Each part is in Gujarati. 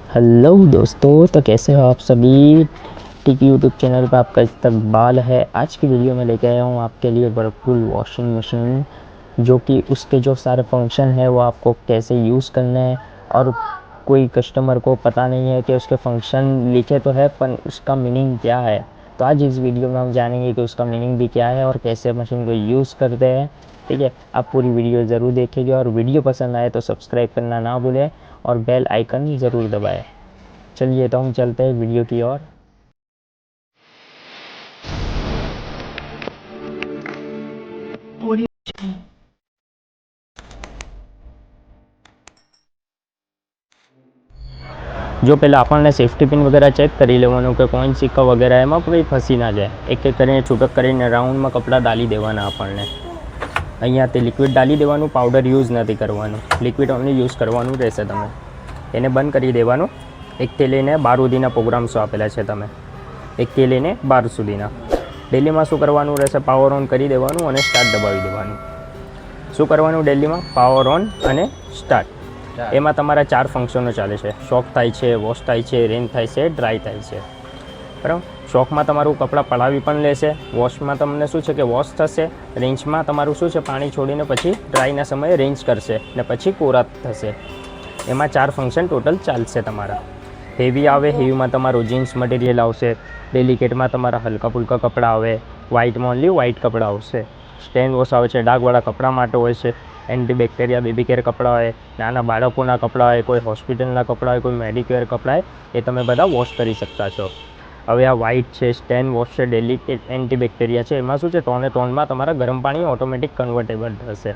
हेलो दोस्तों, तो कैसे हो आप सभी। टिकी यूट्यूब चैनल पर आपका इस्तकबाल है। आज की वीडियो में लेके आया हूँ आपके लिए वर्लपूल वॉशिंग मशीन, जो कि उसके जो सारे फंक्शन है वो आपको कैसे यूज़ करना है। और कोई कस्टमर को पता नहीं है कि उसके फंक्शन लिखे तो है पर उसका मीनिंग क्या है। तो आज इस वीडियो में हम जानेंगे कि उसका मीनिंग भी क्या है और कैसे मशीन को यूज़ करते हैं। ठीक है, आप पूरी वीडियो ज़रूर देखिएगा और वीडियो पसंद आए तो सब्सक्राइब करना ना भूलें और बेल आइकन ज़रूर दबाएं। चलिए तो हम चलते हैं वीडियो की ओर। जो पहले આપણને સેફટી પિન વગેરે ચેક કરી લેવાનું કે કોઈન સિક્કા વગેરે એમાં કોઈ ફસી ના જાય। એક એક કરીને છૂટક કરીને રાઉન્ડમાં કપડાં ડાલી દેવાના આપણને। અહીંયા તે લિક્વિડ ડાલી દેવાનું, પાવડર યુઝ નથી કરવાનું, લિક્વિડ ઓનલી યુઝ કરવાનું રહેશે। તમે એને બંધ કરી દેવાનું। 1 થી લઈને 12 સુધીના પ્રોગ્રામ્સો આપેલા છે તમે, 1 થી લઈને 12 સુધીના। ડેલીમાં શું કરવાનું રહેશે, પાવર ઓન કરી દેવાનું અને સ્ટાર્ટ દબાવી દેવાનું। શું કરવાનું ડેલીમાં, પાવર ઓન અને સ્ટાર્ટ। એમાં તમારા 4 ફંક્શનો ચાલે છે, શોક થાય છે, વોશ થાય છે, રેન થાય છે, ડ્રાય થાય છે, બરાબર। શોકમાં તમારું કપડાં પલાવી પણ લેશે, વોશમાં તમને શું છે કે વોશ થશે, રેન્જમાં તમારું શું છે પાણી છોડીને પછી ડ્રાયના સમયે રેન્જ કરશે ને પછી કોરા થશે। એમાં 4 ફંક્શન ટોટલ ચાલશે તમારા। હેવી આવે, હેવીમાં તમારું જીન્સ મટીરિયલ આવશે। ડેલિકેટમાં તમારા હલકા ફુલકા કપડાં આવે। વ્હાઇટમાં ઓનલી વ્હાઇટ કપડાં આવશે। સ્ટેન વોશ આવે છે, ડાઘવાળા કપડાં માટે હોય છે। એન્ટીબેક્ટેરિયા બેબી કેર કપડાં હોય, નાના બાળકોના કપડાં હોય, કોઈ હોસ્પિટલના કપડાં હોય, કોઈ મેડિકેર કપડાં હોય, એ તમે બધા વોશ કરી શકતા છો। હવે આ વ્હાઇટ છે, સ્ટેન વોશ છે, ડેલિકેટ એન્ટીબેક્ટેરિયા છે, એમાં શું છે ટોને ટોનમાં તમારા ગરમ પાણી ઓટોમેટિક કન્વર્ટેબલ થશે।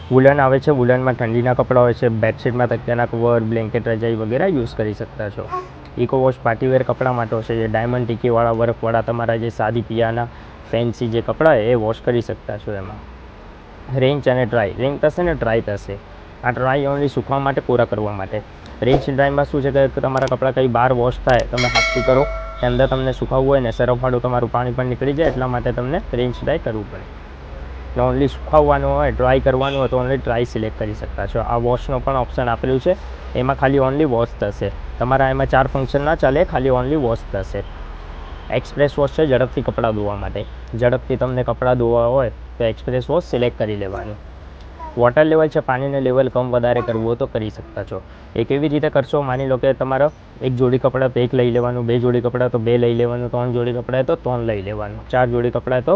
વુલન આવે છે, વુલનમાં ઠંડીના કપડાં હોય છે, બેડશીટમાં તકિયાના કવર, બ્લેન્કેટ, રજાઈ વગેરે યુઝ કરી શકતા છો। ઇકો વોશ પાર્ટીવેર કપડાં માટે છે, જે ડાયમંડ ટીકીવાળા વર્કવાળા તમારા જે સાદી પિયાના ફેન્સી જે કપડાં હોય એ વોશ કરી શકતા છો એમાં। રેન્જ અને ડ્રાય, રેન્જ થશે ને ડ્રાય થશે। આ ડ્રાય ઓનલી સૂકવા માટે, કોરા કરવા માટે। રેન્જ ડ્રાયમાં શું છે કે તમારા કપડાં કંઈ બહાર વોશ થાય, તમે હાથથી કરો એ અંદર તમને સુકાવવું હોય ને સરફવાળું તમારું પાણી પણ નીકળી જાય, એટલા માટે તમને રેન્જ ડ્રાય કરવું પડે। ને ઓનલી સુકાવવાનું હોય, ડ્રાય કરવાનું હોય તો ઓનલી ડ્રાય સિલેક્ટ કરી શકતા છો। આ વોશનો પણ ઓપ્શન આપેલું છે, એમાં ખાલી ઓનલી વોશ થશે તમારા। એમાં 4 ફંક્શન ના ચાલે, ખાલી ઓનલી વોશ થશે। એક્સપ્રેસ વોશ છે, ઝડપથી કપડાં ધોવા માટે। ઝડપથી તમને કપડાં ધોવા હોય તો એક્સપ્રેસ વોશ સિલેક્ટ કરી લેવાનું। વોટર લેવલ છે, પાણીનું લેવલ કમ વધારે કરવું હોય તો કરી શકતા છો। એ કેવી રીતે કરશો, માની લો કે તમારો 1 જોડી કપડાં તો 1 લઈ લેવાનું, 2 જોડી કપડાં તો 2 લઈ લેવાનું, 3 જોડી કપડાં તો 3 લઈ લેવાનું, 4 જોડી કપડાં તો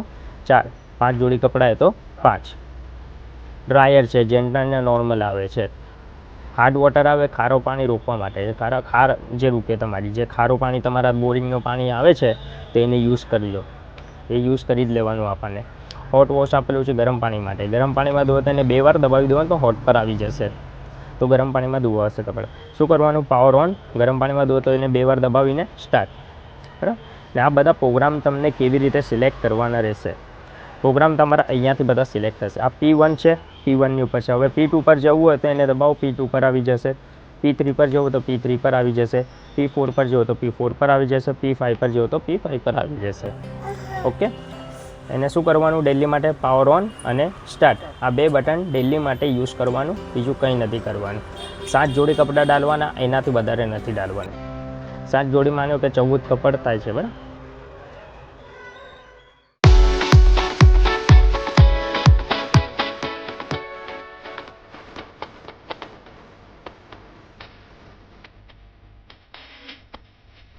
4, 5 જોડી કપડાં તો 5। ડ્રાયર છે, જેન્ટલ ને નોર્મલ આવે છે। હાર્ડ વોટર આવે, ખારું પાણી રોકવા માટે, ખાર જે રૂપે તમારી જે ખારું પાણી તમારા બોરિંગનું પાણી આવે છે તો એને યુઝ કરી લો, એ યુઝ કરી જ લેવાનું આપણને। હોટ વોશ આપેલું છે ગરમ પાણી માટે। ગરમ પાણીમાં ધોવો તો એને 2 વાર દબાવી દેવાનું તો હોટ પર આવી જશે, તો ગરમ પાણીમાં ધોવાશે કપડાં। શું કરવાનું, પાવર ઓન, ગરમ પાણીમાં ધોવો તો એને 2 વાર દબાવીને સ્ટાર્ટ, બરાબર। ને આ બધા પ્રોગ્રામ તમને કેવી રીતે સિલેક્ટ કરવાના રહેશે, પ્રોગ્રામ તમારા અહીંયાથી બધા સિલેક્ટ થશે। આ P1 છે, P1ની ઉપર છે। હવે P2 પર જવું હોય તો એને દબાવો, P2 પર આવી જશે। P3 પર જવું તો P3 પર આવી જશે। P4 પર જવું તો P4 પર આવી જશે। P5 પર જવું તો P5 પર આવી જશે। ઓકે, એને શું કરવાનું ડેલી માટે, પાવર ઓન અને સ્ટાર્ટ, આ 2 બટન ડેલી માટે યુઝ કરવાનું, બીજું કંઈ નથી કરવાનું। 7 જોડી કપડાં ડાલવાના, એનાથી વધારે નથી ડાલવાના। 7 જોડી માનો કે 14 કપડ થાય છે, બરાબર,